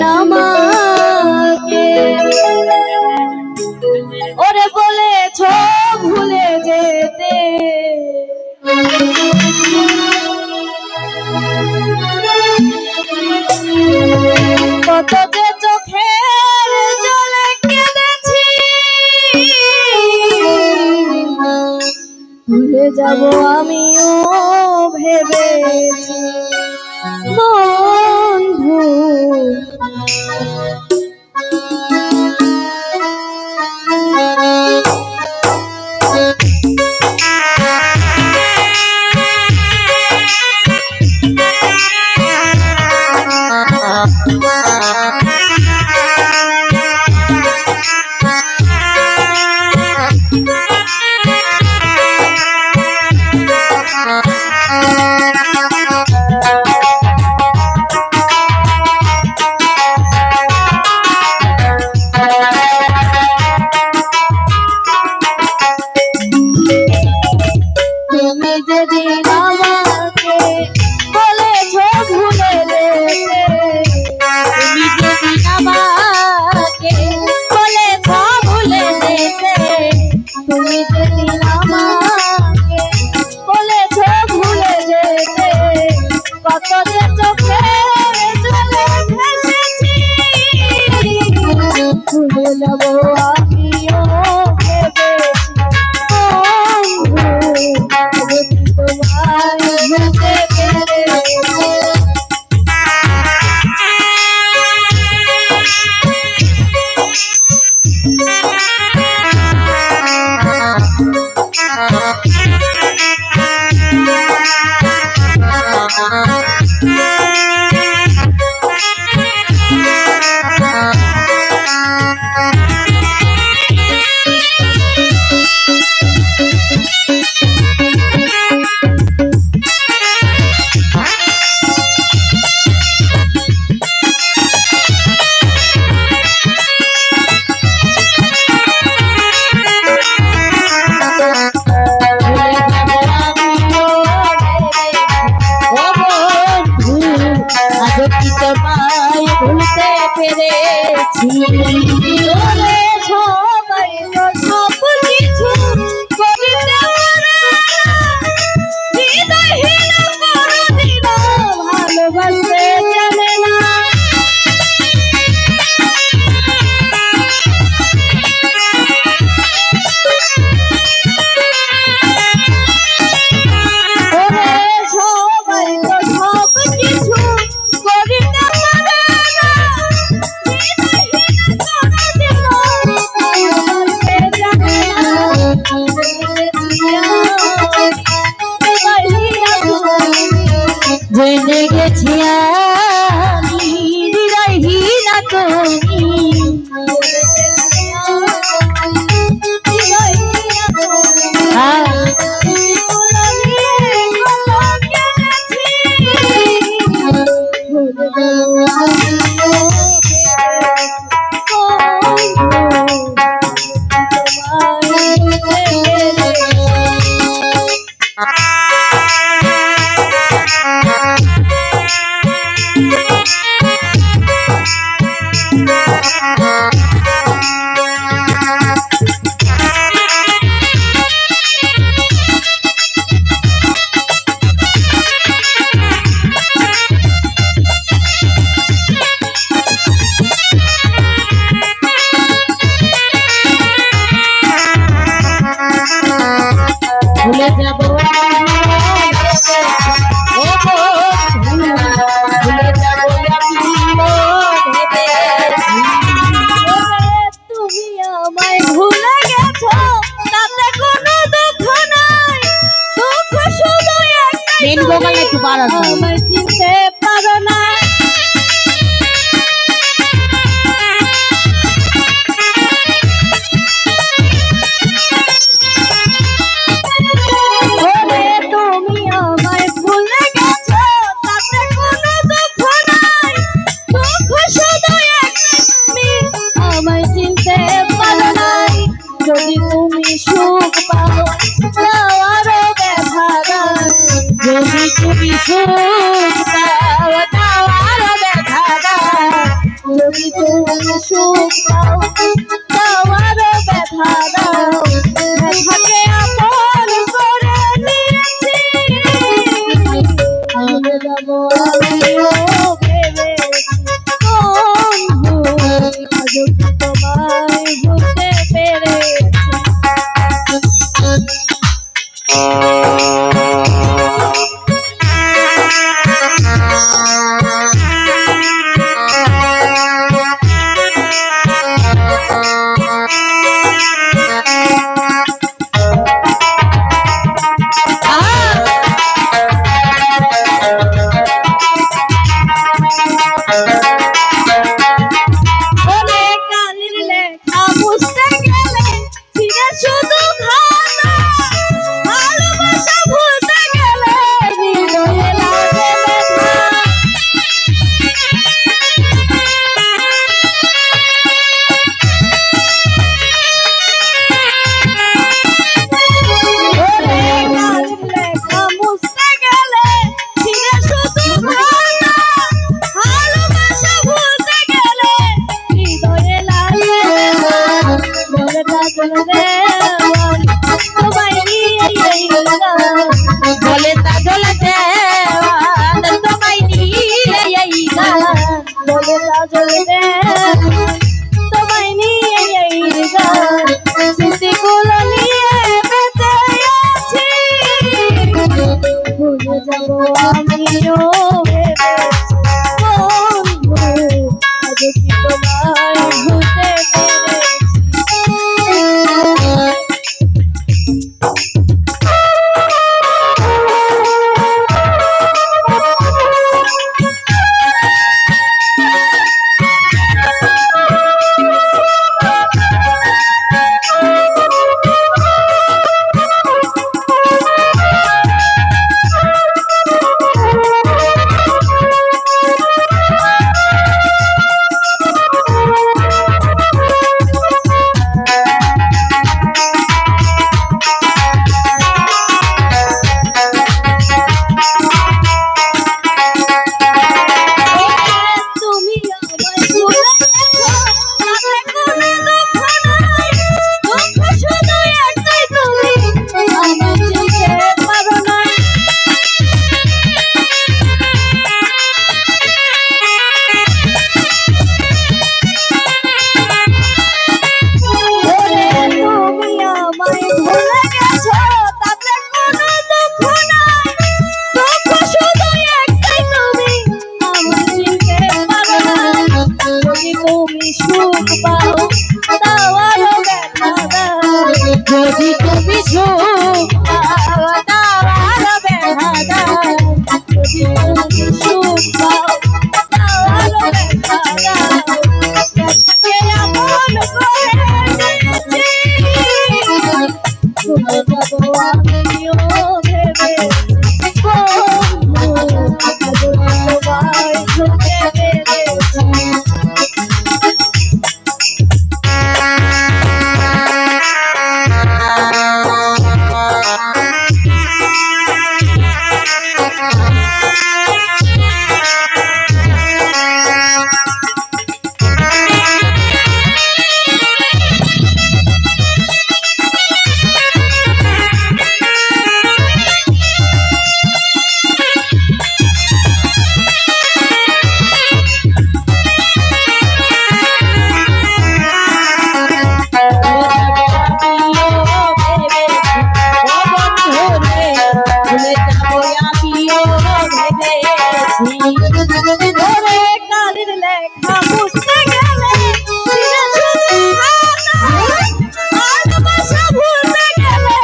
আমাকে ওরে বলেছ ভুলে যেতে কত যে চোখের জলে কেঁদেছি ভুলে যাব আমিও ভেবেছি বন্ধু তোমায় ভুলতে পেরেছি সবাই তো সব কিছু করিতে পারে হৃদয়হীন কোনদিনও ভালোবাসতে জানে না জেনে গেছি আমি হৃদয়হীন তুমি ভুলে যাব ভুলে যাব তুমি আমায় ভুলে গেছো তাতে কোনো দুঃখ নাই দুঃখ শুধু একটাই আমায় চিনতে পারো না যদি তুমি সুখ পাও তাও আরো ব্যথা দাও যদি তুমি সুখ পাও তাও আরো ব্যথা দাও তুমি সুখ পাও দাও আরো ব্যথা দাও ব্যথাকে আপন করে নিয়েছি ভুলে যাব আমিও ভেবেছি বন্ধু আজও কি তোমায় ভুলতে পেরেছি শুধু ভালো ভালোবাসা ভুলতে গেলে হৃদয়ে লাগে ব্যথা ওরে গানের লেখা মুছতে গেলে ছিঁড়ে শুধু ভালো ভালোবাসা ভুলতে গেলে হৃদয়ে লাগে ব্যথা বলে তাজল দেওয়ান তোমায় নিয়ে এই গান বলে তাজল দেওয়ান তোমায় নিয়ে এই গান স্মৃতিগুলো নিয়ে বেঁচে আছি ভুলে যাব আমিও ভেবেছি বন্ধু আজ কি তোমায় ভুলতে সুখ পাও দাও আরো ব্যথা দাও যদি তুমি সুখ পাও দাও আরো ব্যথা দাও যদি তুমি সুখ পাও দাও আরো ব্যথা দাও কে আপন করে নিয়েছি ভুলে যাব আমিও ভেবেছি বন্ধু আজ তোমায় ভুলতে পেরেছি কালের লেখা বুঝতে গেলে ভালোবাসা ভুলতে গেলে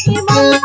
ইমান